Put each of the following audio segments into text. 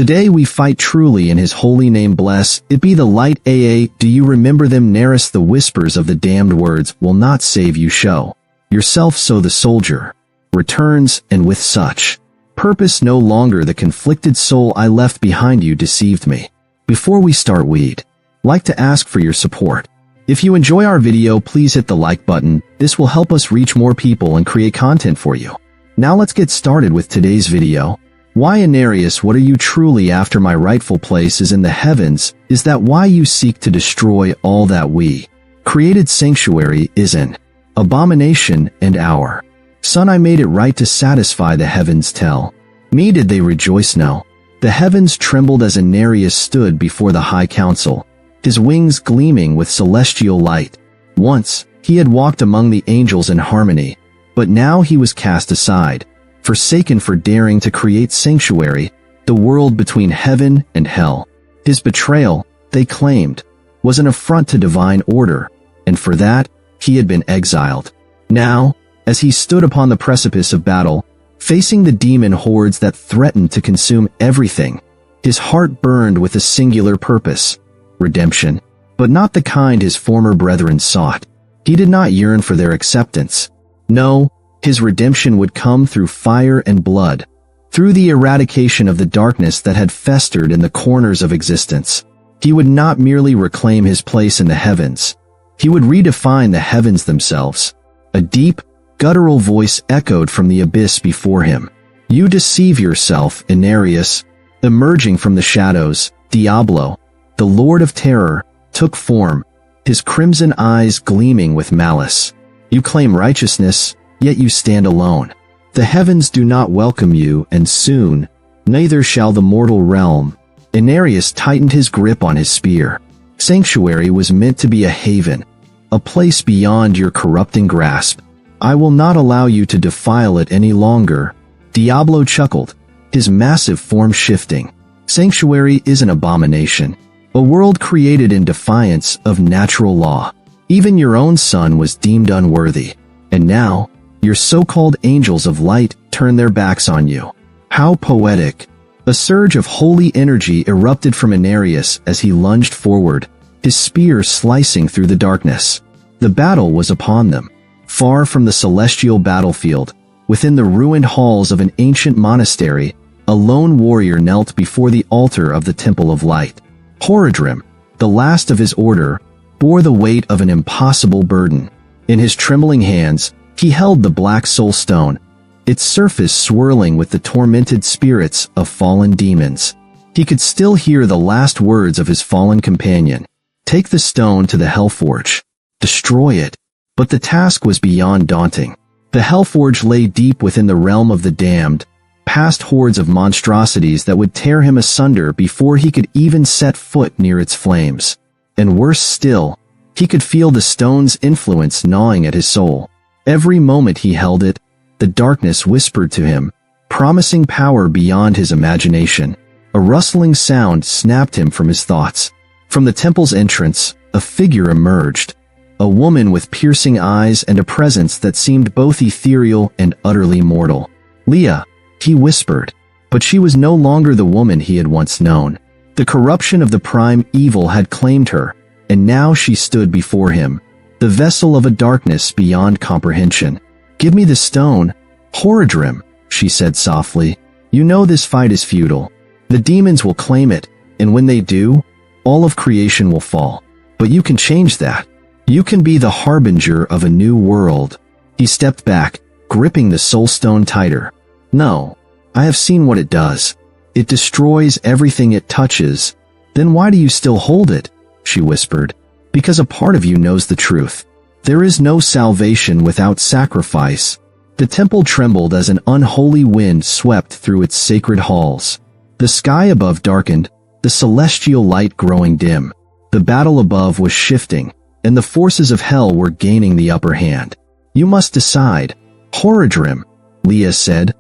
Today we fight truly in his holy name. Bless it be the light. Do you remember them? Nearest the whispers of the damned words will not save you. Show yourself. So the soldier returns, and with such purpose no longer the conflicted soul I left behind you deceived me. Before we start, we'd like to ask for your support. If you enjoy our video, please hit the like button. This will help us reach more people and create content for you. Now let's get started with today's video. Why, Ananias, what are you truly after? My rightful place is in the heavens. Is that why you seek to destroy all that we created? Sanctuary is an abomination, and our Son I made it right to satisfy the heavens. Tell me, did they rejoice? No. The heavens trembled as Ananias stood before the high council, his wings gleaming with celestial light. Once he had walked among the angels in harmony, but now he was cast aside, forsaken for daring to create sanctuary, the world between heaven and hell. His betrayal, they claimed, was an affront to divine order, and for that, he had been exiled. Now, as he stood upon the precipice of battle, facing the demon hordes that threatened to consume everything, his heart burned with a singular purpose: redemption. But not the kind his former brethren sought. He did not yearn for their acceptance. No, his redemption would come through fire and blood, through the eradication of the darkness that had festered in the corners of existence. He would not merely reclaim his place in the heavens. He would redefine the heavens themselves. A deep, guttural voice echoed from the abyss before him. You deceive yourself, Ananias. Emerging from the shadows, Diablo, the Lord of Terror, took form, his crimson eyes gleaming with malice. You claim righteousness, yet you stand alone. The heavens do not welcome you, and soon, neither shall the mortal realm. Ananias tightened his grip on his spear. Sanctuary was meant to be a haven, a place beyond your corrupting grasp. I will not allow you to defile it any longer. Diablo chuckled, his massive form shifting. Sanctuary is an abomination, a world created in defiance of natural law. Even your own son was deemed unworthy, and now, your so-called angels of light turn their backs on you. How poetic! A surge of holy energy erupted from Ananias as he lunged forward, his spear slicing through the darkness. The battle was upon them. Far from the celestial battlefield, within the ruined halls of an ancient monastery, a lone warrior knelt before the altar of the Temple of Light. Horadrim, the last of his order, bore the weight of an impossible burden. In his trembling hands, he held the black soul stone, its surface swirling with the tormented spirits of fallen demons. He could still hear the last words of his fallen companion. Take the stone to the Hellforge. Destroy it. But the task was beyond daunting. The Hellforge lay deep within the realm of the damned, past hordes of monstrosities that would tear him asunder before he could even set foot near its flames. And worse still, he could feel the stone's influence gnawing at his soul. Every moment he held it, the darkness whispered to him, promising power beyond his imagination. A rustling sound snapped him from his thoughts. From the temple's entrance, a figure emerged. A woman with piercing eyes and a presence that seemed both ethereal and utterly mortal. Leah, he whispered. But she was no longer the woman he had once known. The corruption of the prime evil had claimed her, and now she stood before him, the vessel of a darkness beyond comprehension. Give me the stone, Horadrim, she said softly. You know this fight is futile. The demons will claim it, and when they do, all of creation will fall. But you can change that. You can be the harbinger of a new world. He stepped back, gripping the soul stone tighter. No, I have seen what it does. It destroys everything it touches. Then why do you still hold it? She whispered. Because a part of you knows the truth. There is no salvation without sacrifice. The temple trembled as an unholy wind swept through its sacred halls. The sky above darkened, the celestial light growing dim. The battle above was shifting, and the forces of hell were gaining the upper hand. You must decide. Horadrim, Leah said,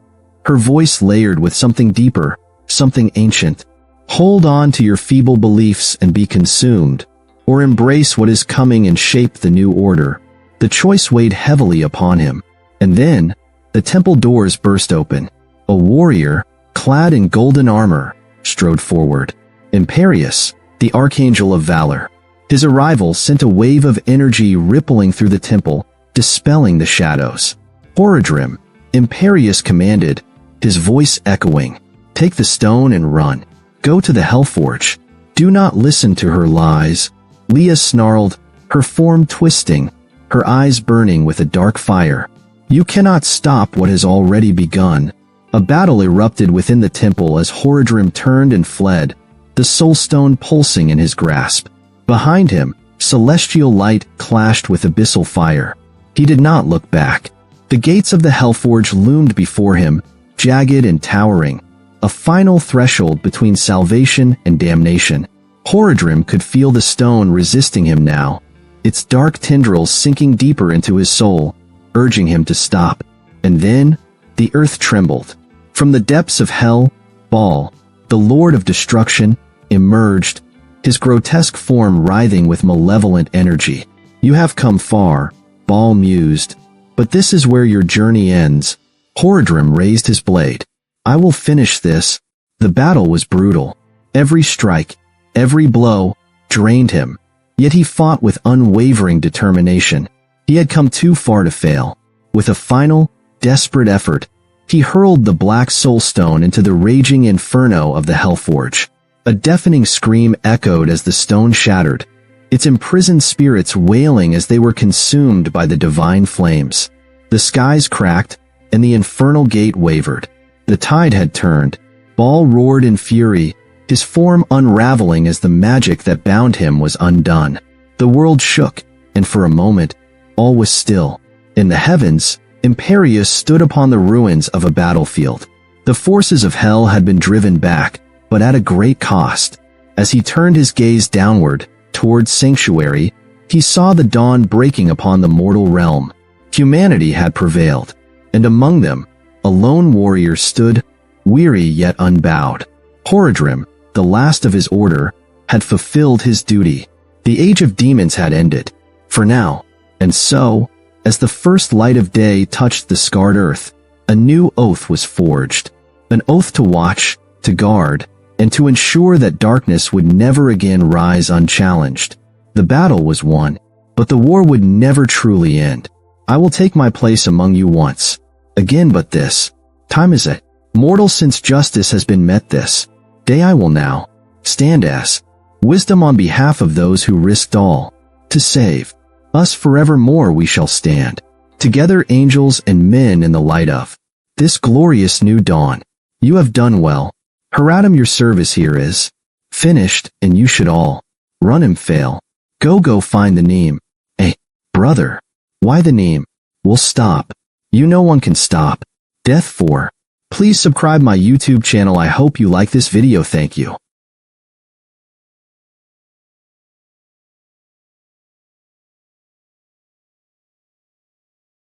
her voice layered with something deeper, something ancient. Hold on to your feeble beliefs and be consumed, or embrace what is coming and shape the new order. The choice weighed heavily upon him. And then, the temple doors burst open. A warrior, clad in golden armor, strode forward. Imperious, the archangel of valor. His arrival sent a wave of energy rippling through the temple, dispelling the shadows. Horadrim, Imperious commanded, his voice echoing, "Take the stone and run. Go to the Hellforge. Do not listen to her lies." Leah snarled, her form twisting, her eyes burning with a dark fire. "You cannot stop what has already begun." A battle erupted within the temple as Horadrim turned and fled, the soul stone pulsing in his grasp. Behind him, celestial light clashed with abyssal fire. He did not look back. The gates of the Hellforge loomed before him, jagged and towering, a final threshold between salvation and damnation. Horadrim could feel the stone resisting him now, its dark tendrils sinking deeper into his soul, urging him to stop. And then, the earth trembled. From the depths of hell, Baal, the Lord of Destruction, emerged, his grotesque form writhing with malevolent energy. "You have come far," Baal mused, "but this is where your journey ends." Horadrim raised his blade. "I will finish this." The battle was brutal. Every strike, every blow, drained him, yet he fought with unwavering determination. He had come too far to fail. With a final, desperate effort, he hurled the black soul stone into the raging inferno of the Hellforge. A deafening scream echoed as the stone shattered, its imprisoned spirits wailing as they were consumed by the divine flames. The skies cracked, and the infernal gate wavered. The tide had turned. Baal roared in fury, his form unraveling as the magic that bound him was undone. The world shook, and for a moment, all was still. In the heavens, Imperious stood upon the ruins of a battlefield. The forces of hell had been driven back, but at a great cost. As he turned his gaze downward, toward sanctuary, he saw the dawn breaking upon the mortal realm. Humanity had prevailed, and among them, a lone warrior stood, weary yet unbowed. Horadrim, the last of his order, had fulfilled his duty. The age of demons had ended, for now, and so, as the first light of day touched the scarred earth, a new oath was forged. An oath to watch, to guard, and to ensure that darkness would never again rise unchallenged. The battle was won, but the war would never truly end. "I will take my place among you once again, but this time is it. Mortal, since justice has been met this day, I will now stand as wisdom on behalf of those who risked all to save us. Forevermore we shall stand together, angels and men, in the light of this glorious new dawn. You have done well. Horadrim, your service here is finished, and you should all run and fail. Go find the Neem." "Hey, brother, why the Neem? We'll stop. You no one can stop death for." Please subscribe my YouTube channel. I hope you like this video. Thank you.